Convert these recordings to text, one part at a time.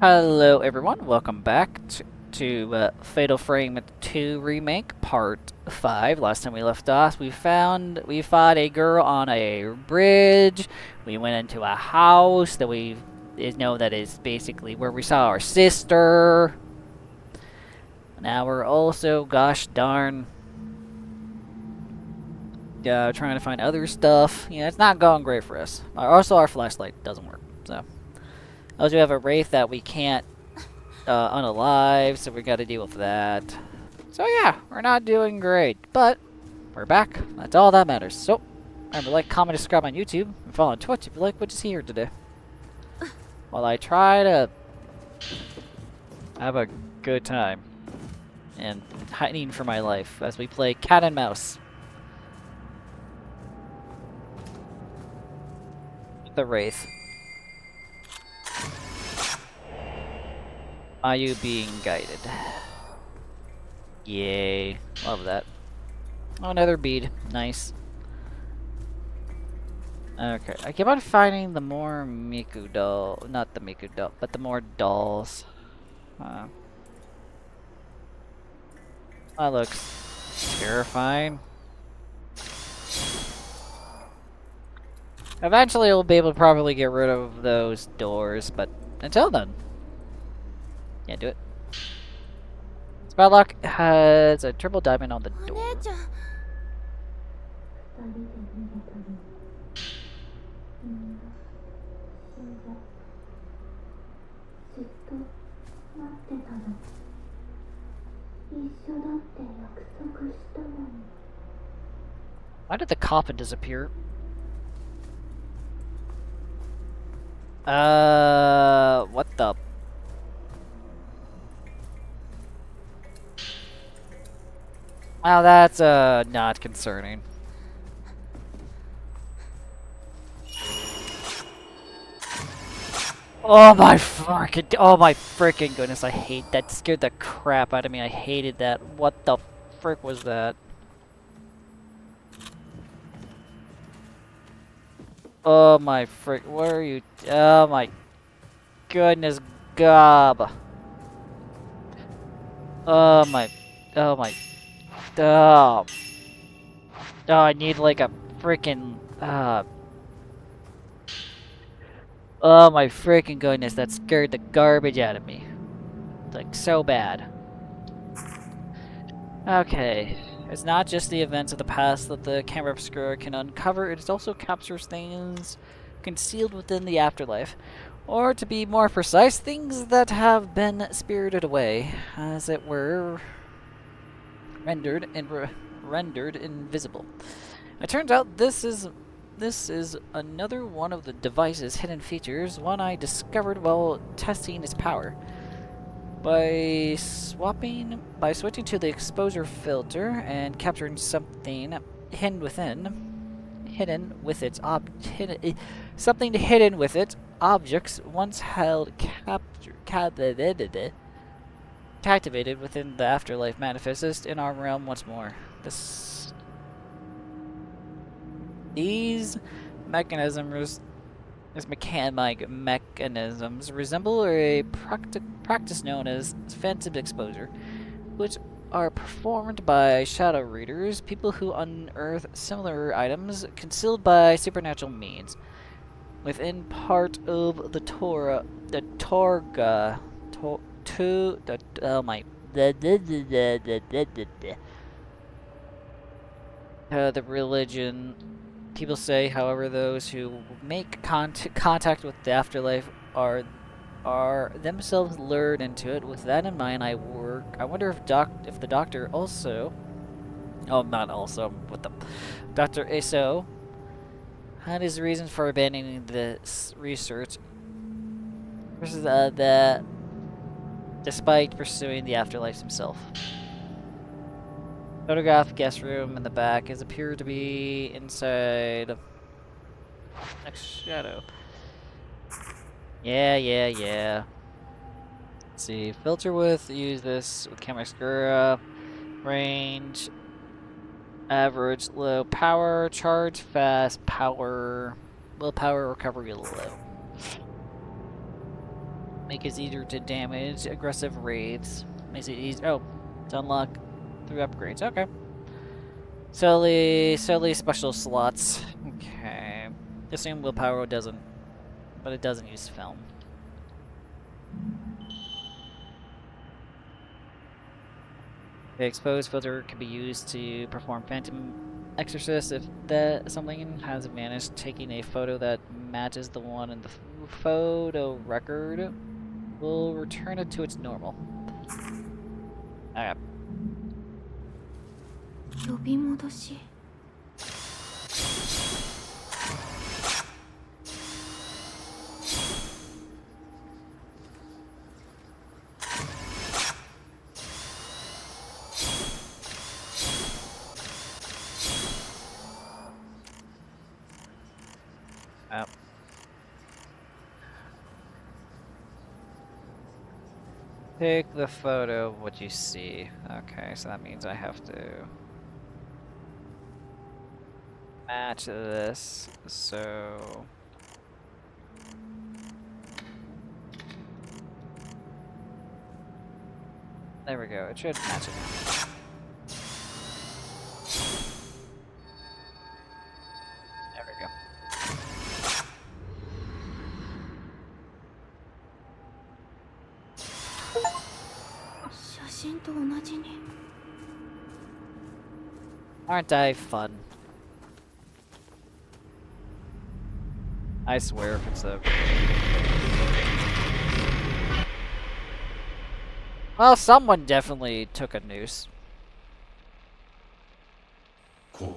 Hello everyone, welcome back to Fatal Frame 2 Remake Part 5. Last time we left off, we fought a girl on a bridge. We went into a house that that is basically where we saw our sister. Now we're also, gosh darn, trying to find other stuff. Yeah, it's not going great for us. Also, our flashlight doesn't work, so. Also, we have a wraith that we can't unalive, so we gotta deal with that. So yeah, we're not doing great, but we're back. That's all that matters. So, remember, like, comment, and subscribe on YouTube, and follow on Twitch if you like what you see here today. While I try to have a good time and hiding for my life as we play cat and mouse. The Wraith. Are you being guided? Yay. Love that. Oh, another bead. Nice. Okay, I keep on finding the more Miku doll, not the Miku doll, but the more dolls. That looks terrifying. Eventually we'll be able to probably get rid of those doors, but until then, can't do it. Spelllock has a triple diamond on the door. Why did the coffin disappear? What the? Wow, that's, not concerning. Oh my freaking goodness, I hate that. Scared the crap out of me. I hated that. What the frick was that? Oh my frick, where are you? Oh my goodness, gob. Oh my, oh my, oh. Oh, I need like a freaking, oh my freaking goodness, that scared the garbage out of me. Like, so bad. Okay. It's not just the events of the past that the camera obscura can uncover, it also captures things concealed within the afterlife. Or, to be more precise, things that have been spirited away, as it were, rendered invisible. It turns out this is another one of the device's hidden features, one I discovered while testing its power. By switching to the exposure filter and capturing something hidden with its objects once held captivated within the afterlife manifests in our realm once more. These mechanisms resemble a practice known as phantom exposure, which are performed by shadow readers, people who unearth similar items concealed by supernatural means. Within part of the Torah, the Torga, the religion. People say, however, those who make contact with the afterlife are themselves lured into it. With that in mind, I wonder if the doctor also, oh, not also, what the, Dr. Eso had his reasons for abandoning this research, versus that despite pursuing the afterlife himself. Photograph guest room in the back is appeared to be inside next shadow. Yeah. Let's see. Filter width, use this with camera obscura. Range. Average, low power, charge fast, power, willpower, recovery low. Make it easier to damage aggressive wraiths. Makes it easy. Oh, to unlock through upgrades. Okay. Solely special slots. Okay. Assume willpower doesn't, but it doesn't use film. The exposed filter can be used to perform phantom exorcist if that something has vanished. Taking a photo that matches the one in the photo record will return it to its normal. Okay. 呼び戻し Oh. Take the photo of what you see. Okay, so that means I have to match this, so... There we go, it should match it now. There we go. Aren't I fun? I swear if it's a... Well, someone definitely took a noose. Oh,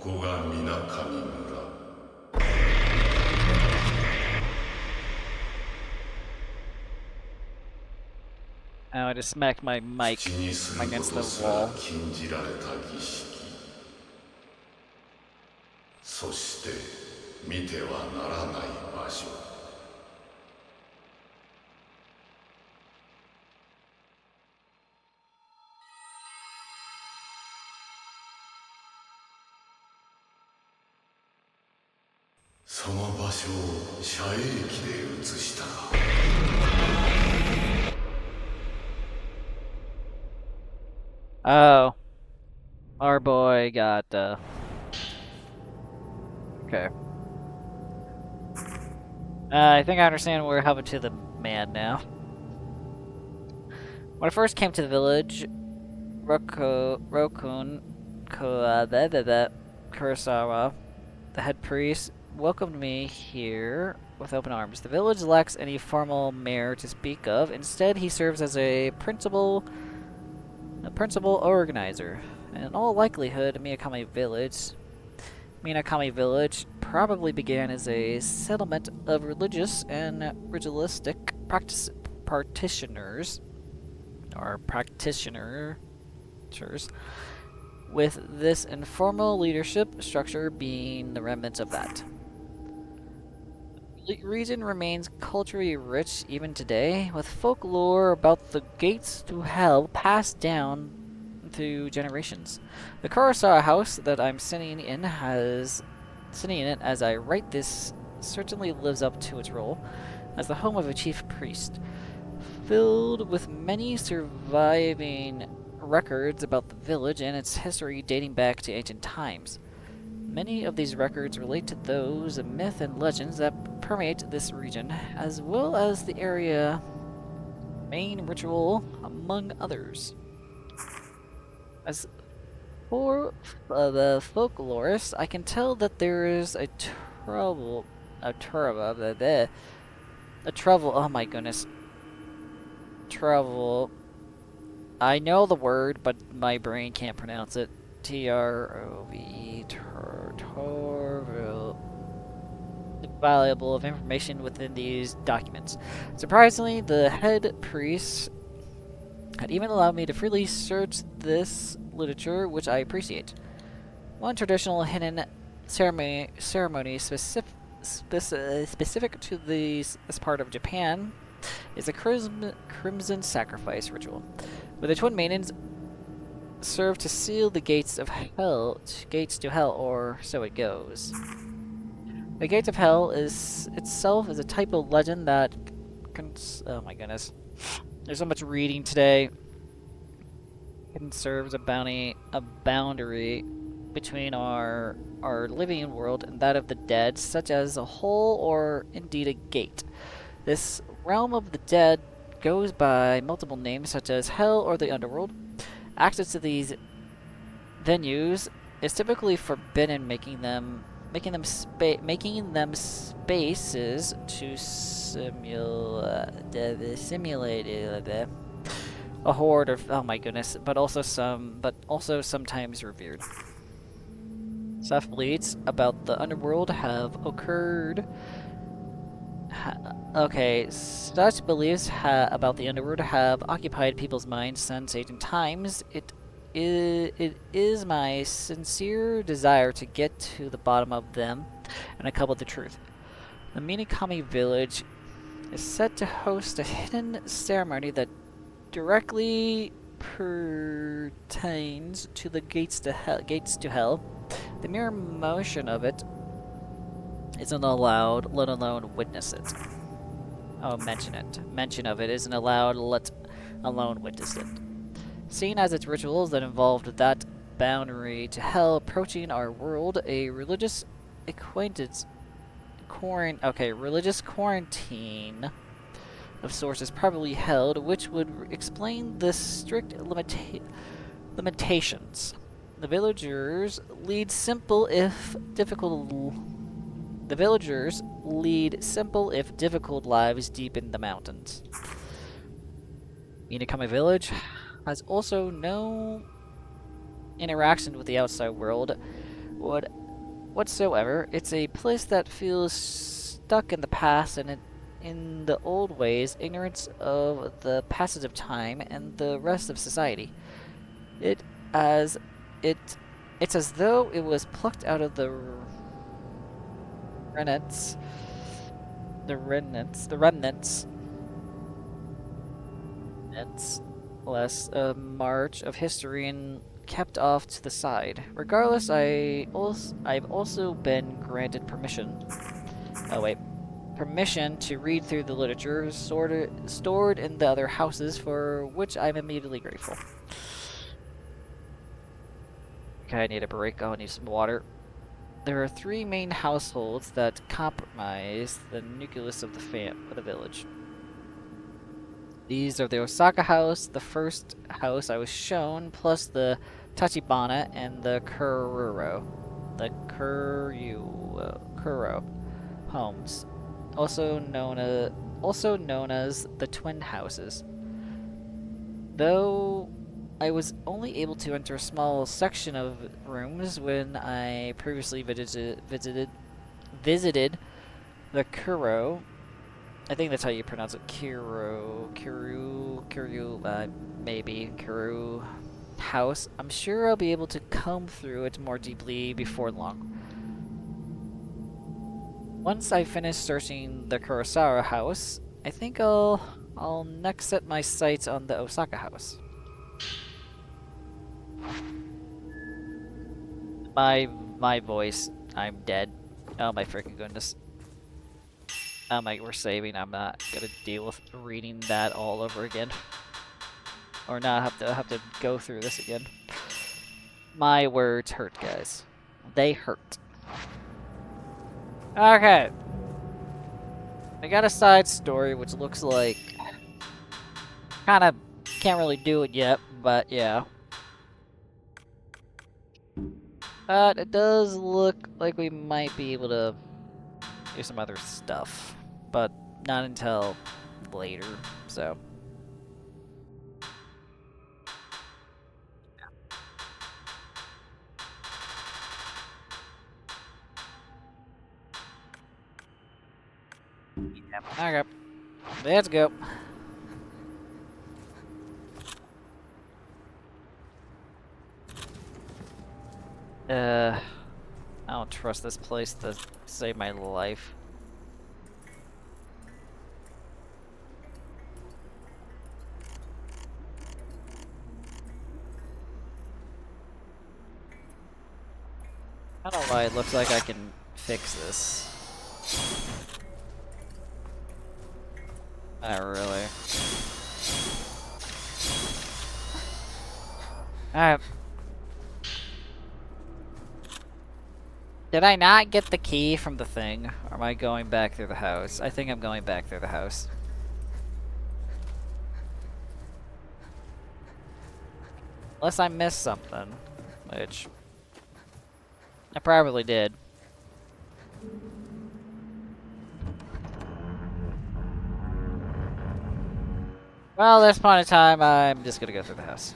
I just smacked my mic against the wall. そして見てはならない場所。その場所を遮影機で映したか。Oh. Our boy got, Okay. I think I understand what we're helping to the man now. When I first came to the village, Rokun Kurosawa, the head priest, welcomed me here with open arms. The village lacks any formal mayor to speak of. Instead, he serves as a principal organizer. In all likelihood, Minakami Village probably began as a settlement of religious and ritualistic practitioners, with this informal leadership structure being the remnants of that. The region remains culturally rich even today, with folklore about the gates to hell passed down through generations. The Kurosawa house that I'm sitting in as I write this certainly lives up to its role as the home of a chief priest, filled with many surviving records about the village and its history dating back to ancient times. Many of these records relate to those myths and legends that permeate this region, as well as the area main ritual, among others. As for the folklorist, I can tell that there is a trouble. Oh my goodness. Trouble. I know the word, but my brain can't pronounce it. T-R-O-V. Valuable of information within these documents. Surprisingly, the head priest had even allowed me to freely search this literature, which I appreciate. One traditional hidden ceremony specific to this part of Japan is a crimson sacrifice ritual, where the twin maidens serve to seal the gates to hell, or so it goes. The gates of hell itself is a type of legend that oh my goodness. There's so much reading today. It serves a boundary between our living world and that of the dead, such as a hole or indeed a gate. This realm of the dead goes by multiple names such as hell or the underworld. Access to these venues is typically forbidden, making them spaces to simulate a horde of, oh my goodness, but also sometimes revered. Stuff beliefs about the underworld have occurred. Okay, such beliefs about the underworld have occupied people's minds since ancient times. It is my sincere desire to get to the bottom of them and uncover the truth. The Minakami village is set to host a hidden ceremony that directly pertains to the gates to hell. The mere motion of it isn't allowed, let alone witness it. Oh, mention it. Mention of it isn't allowed, let alone witness it. Seen as its rituals that involved that boundary to hell approaching our world, a religious religious quarantine of sorts is probably held, which would explain the strict limitations. The villagers lead simple if difficult lives deep in the mountains. Minakami village has also no interaction with the outside world whatsoever. It's a place that feels stuck in the past and in the old ways, ignorance of the passage of time and the rest of society. It's as though it was plucked out of the remnants less a march of history and kept off to the side. Regardless, I've also been granted permission. Oh wait, permission to read through the literature stored in the other houses, for which I'm immediately grateful. Okay, I need a break. I need some water. There are 3 main households that comprise the nucleus of the village. These are the Osaka house, the first house I was shown, plus the Tachibana and the Kuro homes, also known as the twin houses. Though I was only able to enter a small section of rooms when I previously visited the Kuro. I think that's how you pronounce it. Maybe Kuru house. I'm sure I'll be able to comb through it more deeply before long. Once I finish searching the Kurosawa house, I think I'll next set my sights on the Osaka house. My voice. I'm dead. Oh my freaking goodness. We're saving. I'm not gonna deal with reading that all over again, or not have to go through this again. My words hurt, guys. They hurt. Okay. I got a side story which looks like kind of can't really do it yet, but yeah. But it does look like we might be able to do some other stuff, but not until later, so. Okay, let's go. I don't trust this place to save my life. I don't know why it looks like I can fix this. Not really. Alright. Did I not get the key from the thing? Or am I going back through the house? I think I'm going back through the house. Unless I missed something. Which... I probably did. Well, at this point in time, I'm just gonna go through the house.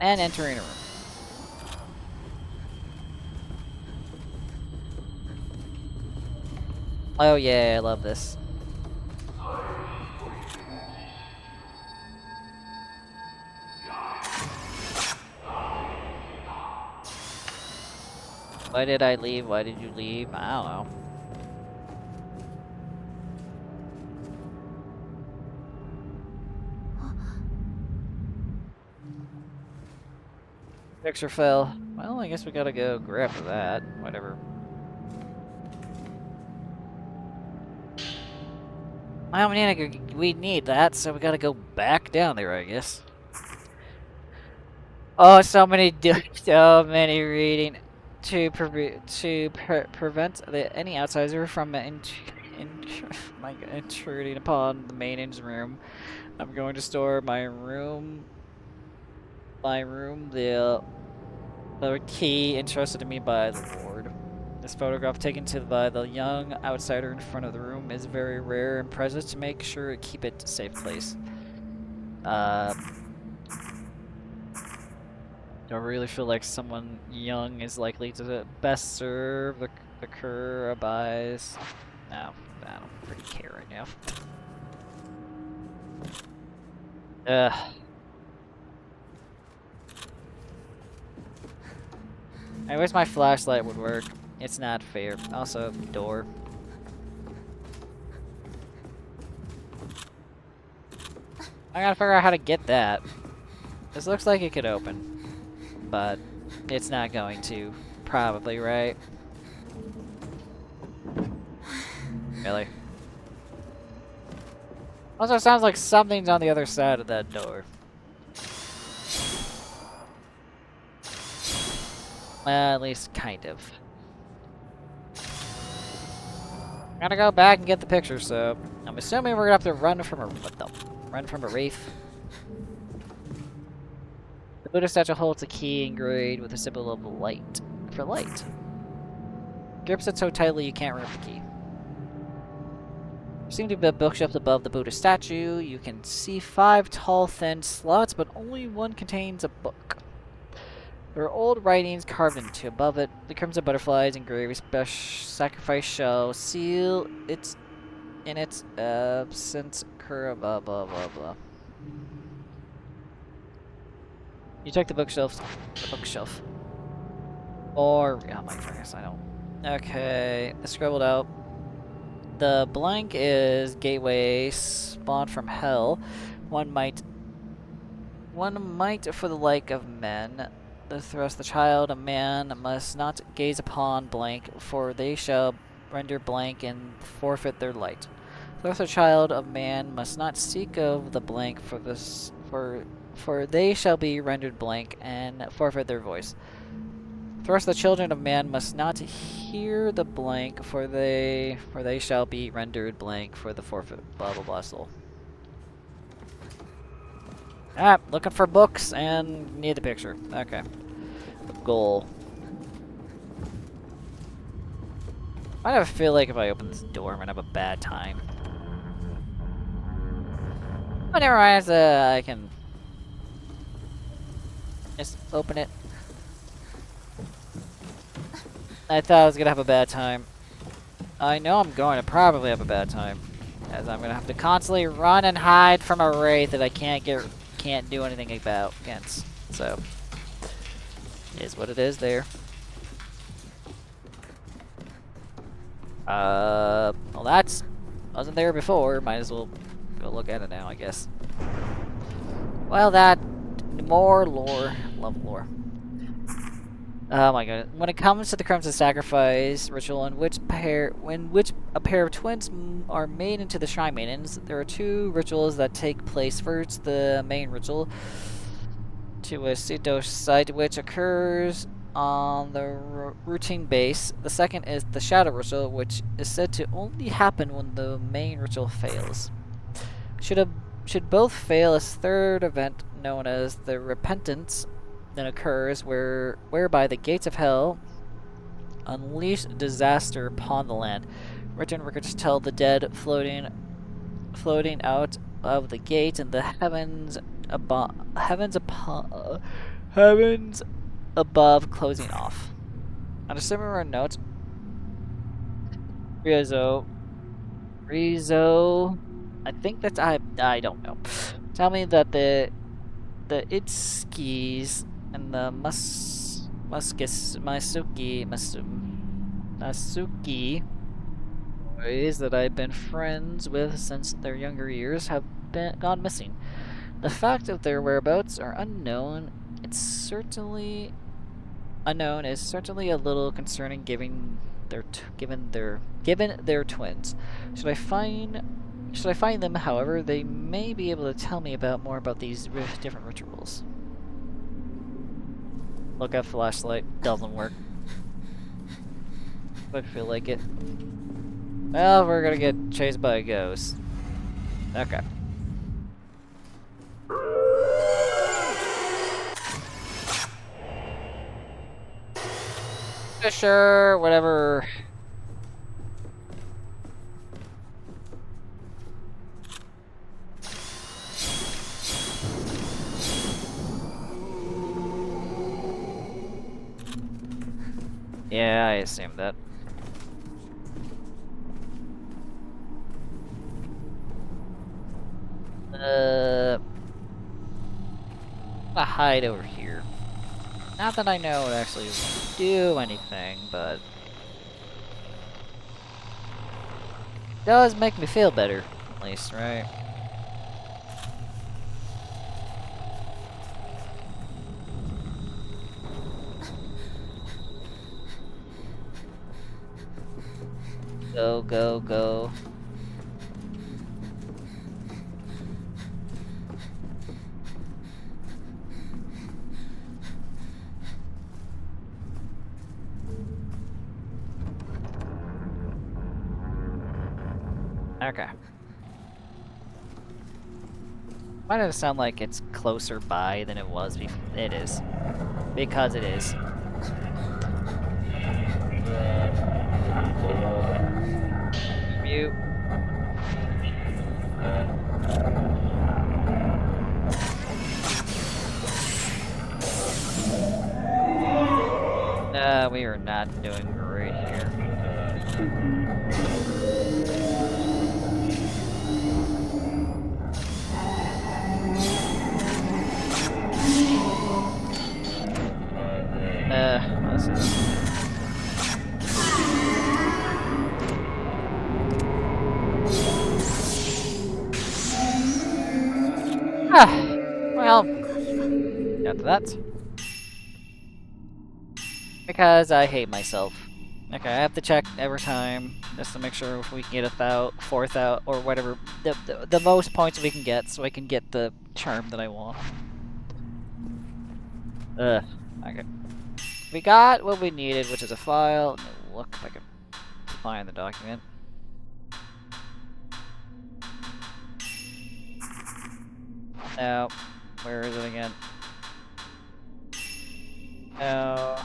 And entering a room. Oh yeah, I love this. Why did I leave? Why did you leave? I don't know. Picture fell. Well, I guess we gotta go grab that. Whatever. Well, we need that, so we gotta go back down there, I guess. Oh, so many reading to prevent any outsider from intruding upon the maintenance room. I'm going to store my room. The key entrusted to me by the Lord. This photograph taken by the young outsider in front of the room is very rare and precious to make sure to keep it a safe place. I really feel like someone young is likely to best serve the Kurabais. No, I don't really care right now. I wish my flashlight would work. It's not fair. Also, door. I gotta figure out how to get that. This looks like it could open, but it's not going to. Probably, right? Really? Also, it sounds like something's on the other side of that door. Well, at least kind of. I'm gonna go back and get the picture, so I'm assuming we're gonna have to run from a run from a wraith. The Buddha statue holds a key engraved with a symbol of light. For light. Grips it so tightly you can't remove the key. There seem to be bookshelves above the Buddha statue. You can see 5 tall, thin slots, but only one contains a book. There are old writings carved into above it. The crimson butterflies engraved sacrifice shell seal its in its absence blah blah blah blah. You check the bookshelf. Or oh my goodness, I don't. Okay, I scribbled out. The blank is gateway spawned from hell. One might for the like of men. The thrust the child, a man must not gaze upon blank, for they shall render blank and forfeit their light. Thrust the child of man must not seek of the blank, for they shall be rendered blank and forfeit their voice. Thrust the children of man must not hear the blank, for they shall be rendered blank for the forfeit. Blah blah blah. Soul. Ah, looking for books and need the picture. Okay. The goal. I have a feel like if I open this door, I'm gonna have a bad time. But never mind, I can just open it. I thought I was gonna have a bad time. I know I'm going to probably have a bad time, as I'm gonna have to constantly run and hide from a wraith that I can't do anything against. So, it is what it is there. Well wasn't there before. Might as well go look at it now, I guess. Well, more lore. Love lore. Oh my god. When it comes to the Crimson Sacrifice ritual in which a pair of twins are made into the Shrine Maidens, there are two rituals that take place. First, the main ritual to a Sito site which occurs on the routine base. The second is the Shadow Ritual, which is said to only happen when the main ritual fails. Should both fail, a third event known as the Repentance then occurs, whereby the gates of hell unleash disaster upon the land. Written records tell the dead floating out of the gate and the heavens above closing off. On a similar note, Rizzo, I think that's I don't know. Tell me that the Itskis and the Masuki boys that I've been friends with since their younger years have gone missing. The fact of their whereabouts are unknown. Is certainly a little concerning, given their twins. Should I find them, however, they may be able to tell me more about these different rituals. Look at flashlight. Doesn't work. I feel like it. Well, we're gonna get chased by a ghost. Okay. Sure, whatever. Yeah, I assumed that. I'm gonna hide over here. Not that I know it actually do anything, but it does make me feel better, at least, right? Go, go, go. Okay. Why does it sound like it's closer by than it was before? It is. Because it is. Mute. We are not doing great here. This is... well, got that. Because I hate myself. Okay, I have to check every time just to make sure if we can get 4,000 or whatever the most points we can get, so I can get the charm that I want. Okay. We got what we needed, which is a file. Let me look if I can find the document. No. Where is it again? No.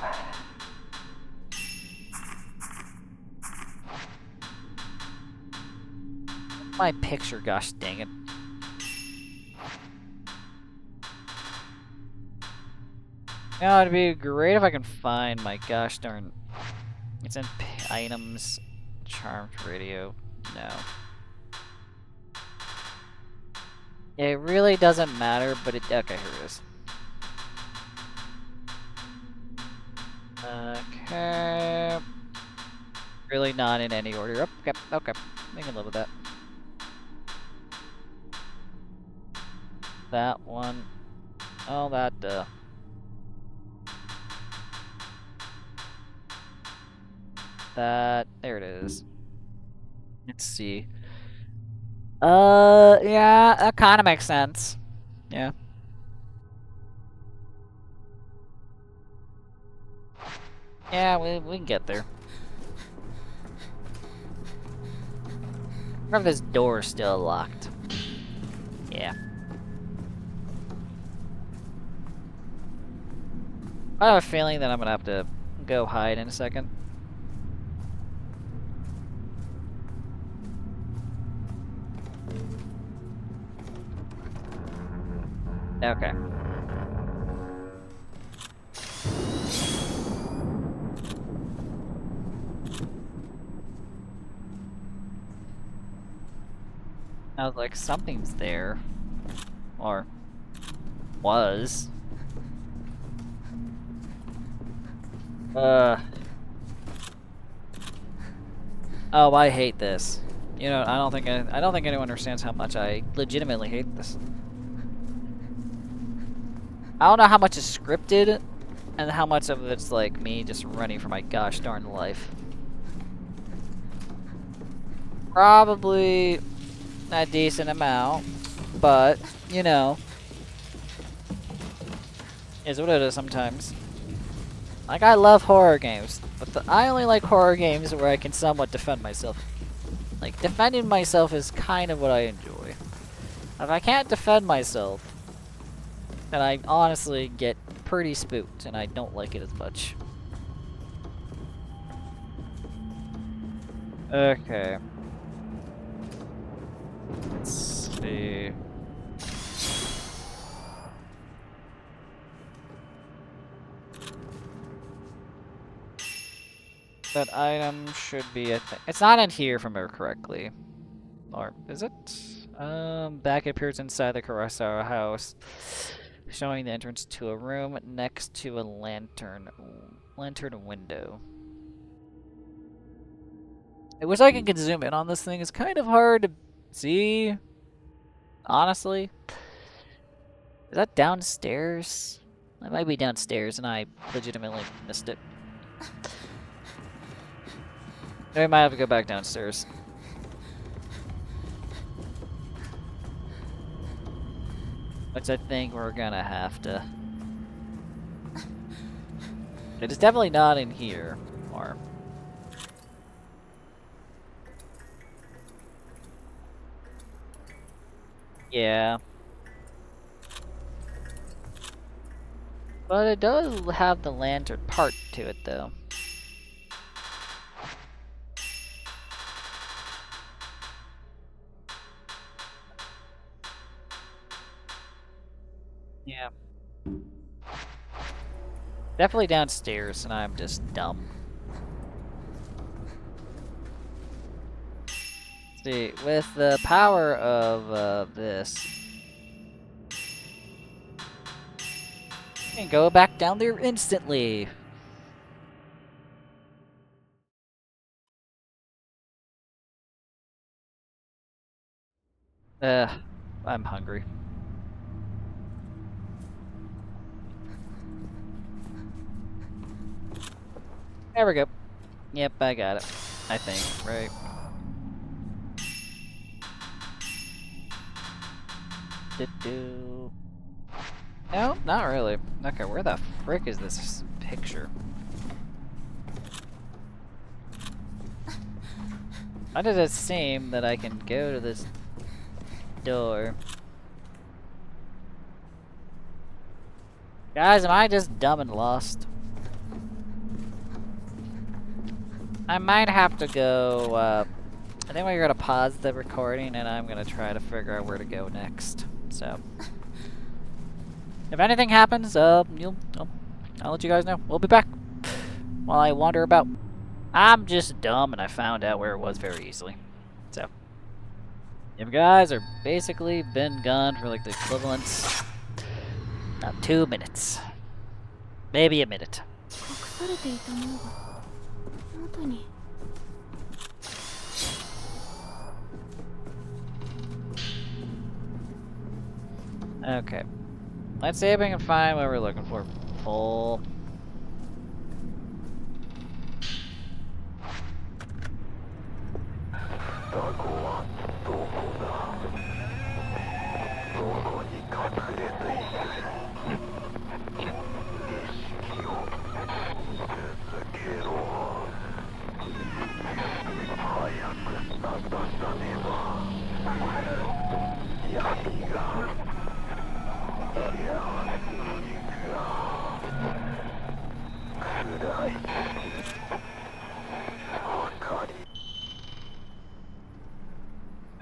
My picture, gosh dang it. Now it'd be great if I can find my gosh darn... It's in items, charmed radio. No. It really doesn't matter, but it... Okay, here it is. Okay. Really not in any order. Okay, okay. We can live with that. That one. Oh, that, That, there it is. Let's see. Yeah, that kind of makes sense. Yeah. Yeah, we can get there. What if this door's still locked? Yeah. I have a feeling that I'm gonna have to go hide in a second. Okay. I was like, something's there. Or was. Oh, I hate this. You know, I don't think anyone understands how much I legitimately hate this. I don't know how much is scripted and how much of it's like me just running for my gosh darn life. Probably a decent amount, but you know, is what it is sometimes. Like, I love horror games, but I only like horror games where I can somewhat defend myself. Like, defending myself is kind of what I enjoy. If I can't defend myself, then I honestly get pretty spooked, and I don't like it as much. Okay. Let's see. That item should be, I think. It's not in here, if I remember correctly. Or is it? Back it appears inside the Kurosawa house, showing the entrance to a room next to a lantern window. I wish I could zoom in on this thing. It's kind of hard to see, honestly. Is that downstairs? That might be downstairs, and I legitimately missed it. I might have to go back downstairs. Which I think we're gonna have to. It is definitely not in here. Or. Yeah. But it does have the lantern part to it, though. Yeah. Definitely downstairs, and I'm just dumb. See, with the power of this, I can go back down there instantly. I'm hungry. There we go. Yep, I got it. I think, right? Do-do. No, not really. Okay, where the frick is this picture? Why does it seem that I can go to this door? Guys, am I just dumb and lost? I might have to go, I think we're gonna pause the recording and I'm gonna try to figure out where to go next. So, if anything happens, I'll let you guys know. We'll be back while I wander about. I'm just dumb and I found out where it was very easily. So, you guys are basically been gone for like the equivalent of 2 minutes. Maybe a minute. Okay. Let's see if we can find what we're looking for. Pull.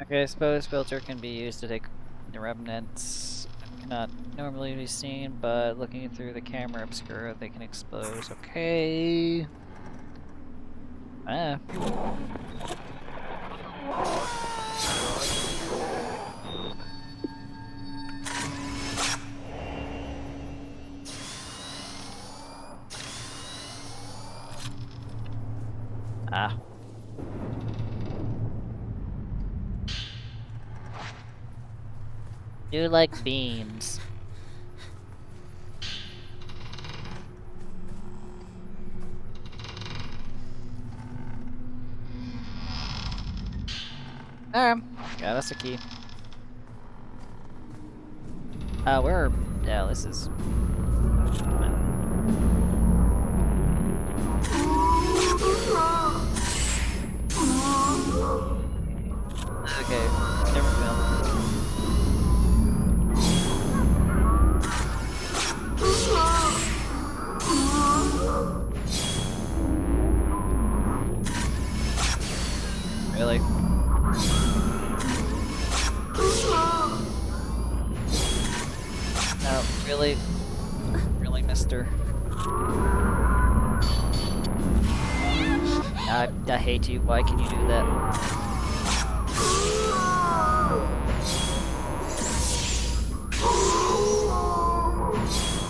Okay, I suppose filter can be used to take the remnants. Cannot normally be seen, but looking through the camera obscura, they can expose. Okay. Ah. Ah. Do like beams. Alright. Yeah, that's the key. Yeah, this is... Okay, different film. Really? No, really? Really, mister? I hate you. Why can you do that?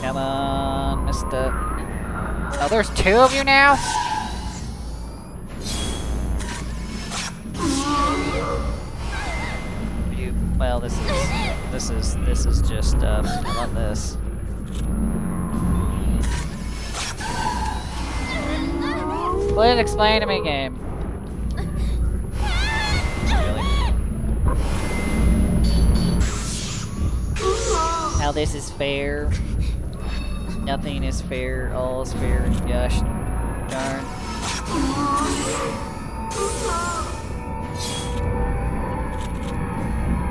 Come on, mister. Oh, there's two of you now? Well, this is just, I love this. Please explain to me, game. Really? How this is fair. Nothing is fair, all is fair, gosh darn.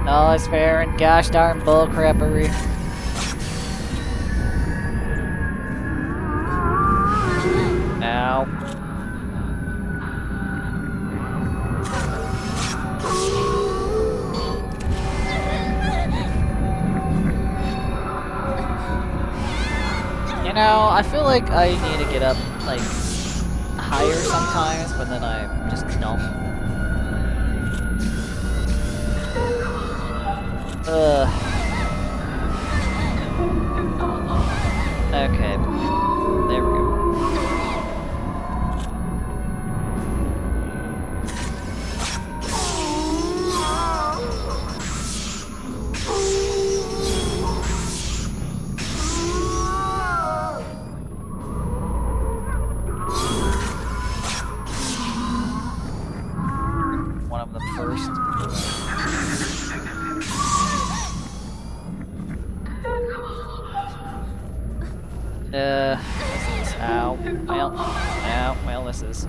All is fair and gosh darn bullcrappery. Ow. You know, I feel like I need to get up, like, higher sometimes, but then I just don't. Okay. There we go. One of them first. This is, ow, well, this is,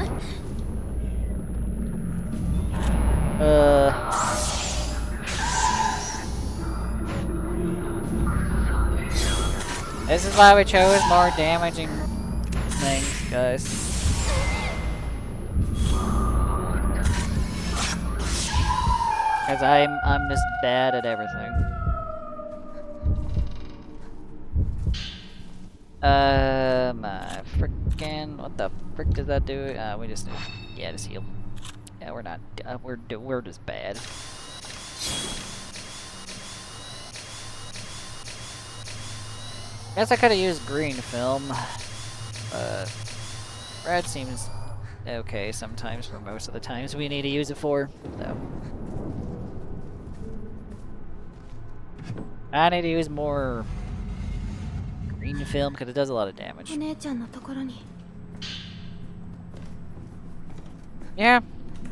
this is why we chose more damaging things, guys. Because I'm just bad at everything. My frickin', what the frick does that do? We just, yeah, just heal. Yeah, we're not, we're just bad. Guess I could've used green film. Red seems okay sometimes for most of the times we need to use it for, so. I need to use more green film because it does a lot of damage. Yeah,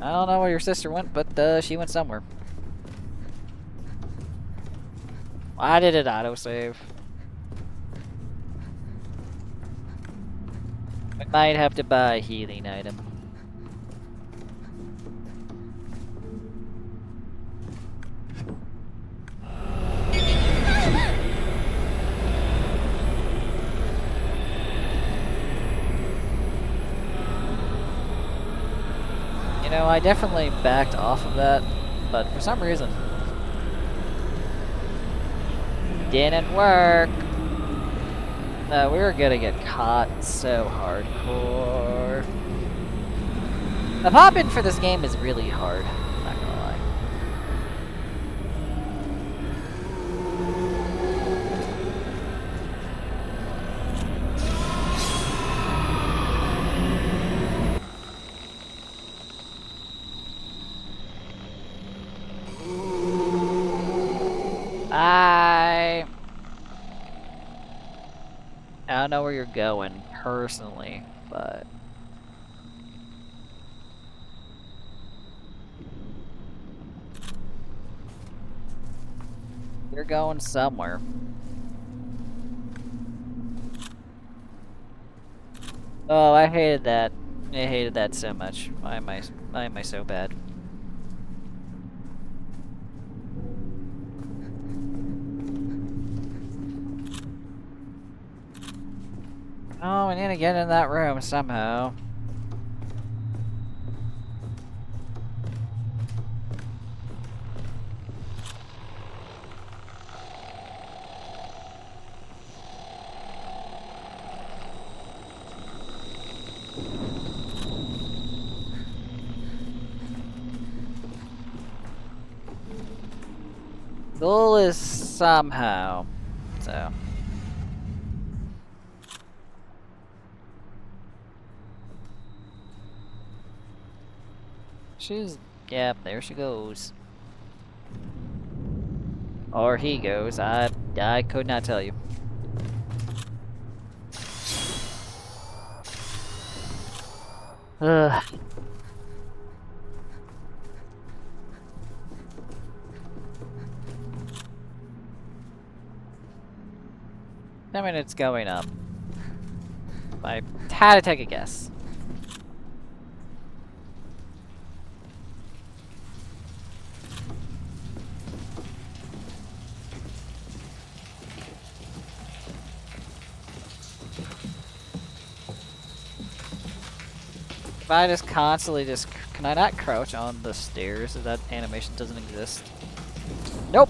I don't know where your sister went, but she went somewhere. Why did it autosave? We might have to buy a healing item. You know, I definitely backed off of that, but for some reason, didn't work. We were gonna get caught so hardcore. The pop-in for this game is really hard, not gonna lie. I don't know where you're going, personally, but... You're going somewhere. Oh, I hated that. I hated that so much. Why am I so bad? Oh, we need to get in that room somehow. Goal is somehow, so. Yeah, there she goes. Or he goes, I could not tell you. Ugh. I mean, it's going up. I had to take a guess. If I just constantly can I not crouch on the stairs if that animation doesn't exist? Nope.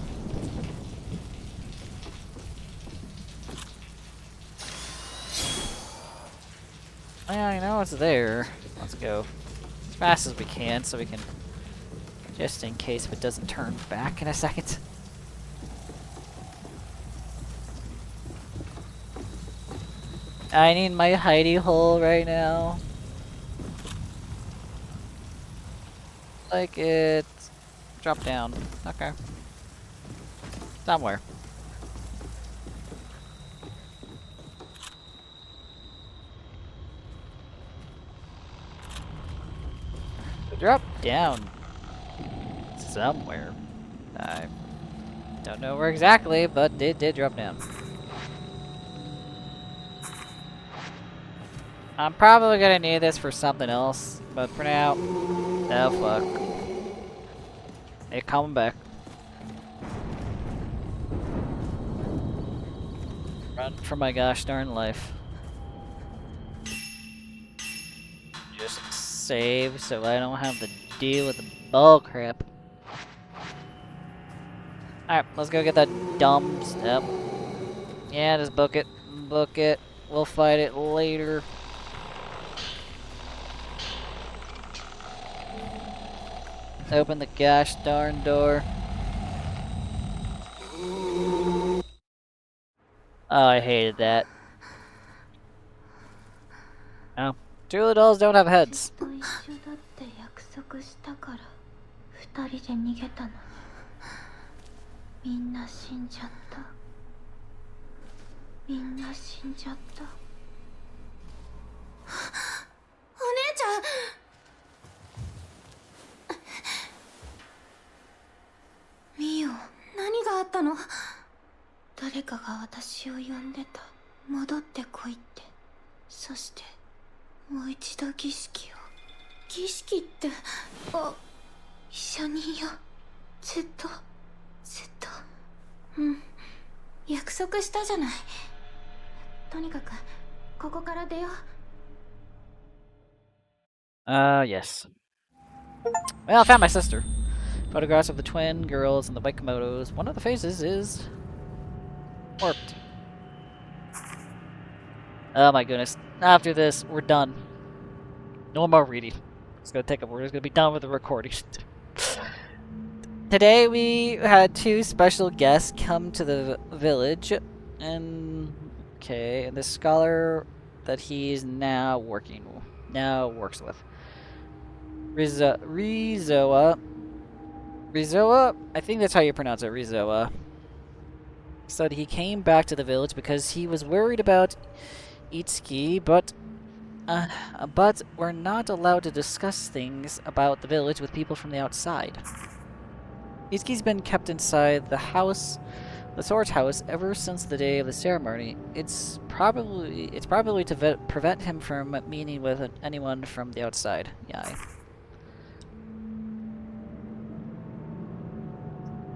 Yeah, I know it's there. Let's go as fast as we can so we can, just in case if it doesn't turn back in a second. I need my hidey hole right now. Like it. Drop down. Okay. Somewhere. Drop down. Somewhere. I don't know where exactly, but it did drop down. I'm probably gonna need this for something else, but for now, oh fuck. It's coming back. Run for my gosh darn life. Just save so I don't have to deal with the bull crap. Alright, let's go get that dumb step. Yeah, just book it. Book it. We'll fight it later. Open the gosh darn door. Oh, I hated that. Oh. Two of the dolls don't have heads. ったの？誰かが私を呼んでた。戻ってこいって。そしてもう一度儀式を。儀式って、あ、一緒にいよう。ずっと。うん、約束したじゃない。とにかくここから出よう。Yes. Well, I found my sister. Photographs of the twin girls and the white komodos. One of the faces is warped. Oh my goodness. After this, we're done. No more reading. It's gonna take a. We're just gonna be done with the recording. Today we had two special guests come to the village, and okay, and the scholar that he's now works with. Rizoa. I think that's how you pronounce it, Rizoa. Said he came back to the village because he was worried about Itsuki, but we're not allowed to discuss things about the village with people from the outside. Itsuki's been kept inside the house, the sword's house, ever since the day of the ceremony. It's probably to prevent him from meeting with anyone from the outside. Yeah.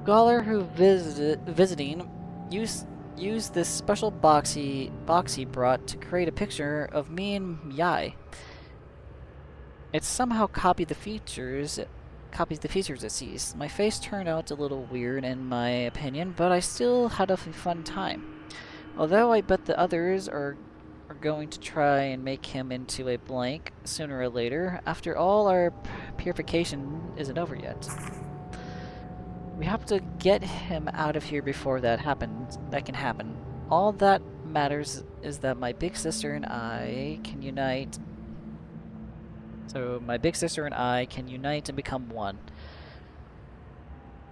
Scholar who visiting used this special box he brought to create a picture of me and Yai. It somehow copies the features it sees. My face turned out a little weird in my opinion, but I still had a fun time. Although I bet the others are going to try and make him into a blank sooner or later. After all, our purification isn't over yet. We have to get him out of here before that can happen. All that matters is that my big sister and I can unite. So my big sister and I can unite and become one.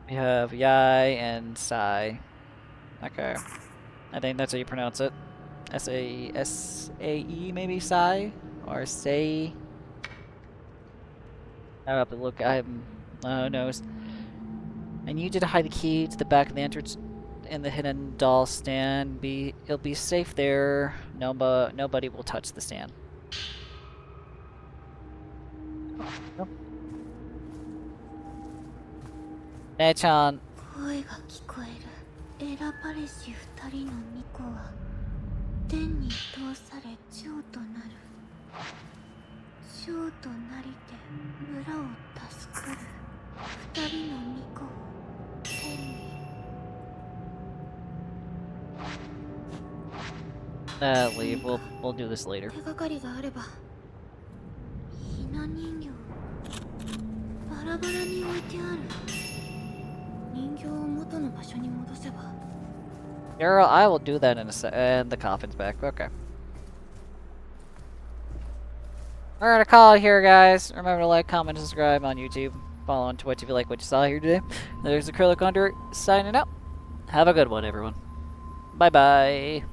We have Yai and Sai. Okay. I think that's how you pronounce it. S-A-E maybe, Sai? Or Say? I have to look. Who knows. I need you to hide the key to the back of the entrance in the hidden doll stand. It'll be safe there. Nobody will touch the stand. Oh. 姉ちゃん。声が聞こえる。エラパレシ2人の巫女は天に通され蝶となる。蝶となりて村を助かる。2人の巫女を天に。Leave. We'll do this later. 手がかりがあれば。ひな人形バラバラに置いてある。人形を元の場所に戻せば。Girl, I will do that in and the coffin's back. Okay. We're gonna call it here, guys. Remember to like, comment, and subscribe on YouTube. Follow on Twitch if you like what you saw here today. There's Acrylic Under signing out. Have a good one, everyone. Bye bye.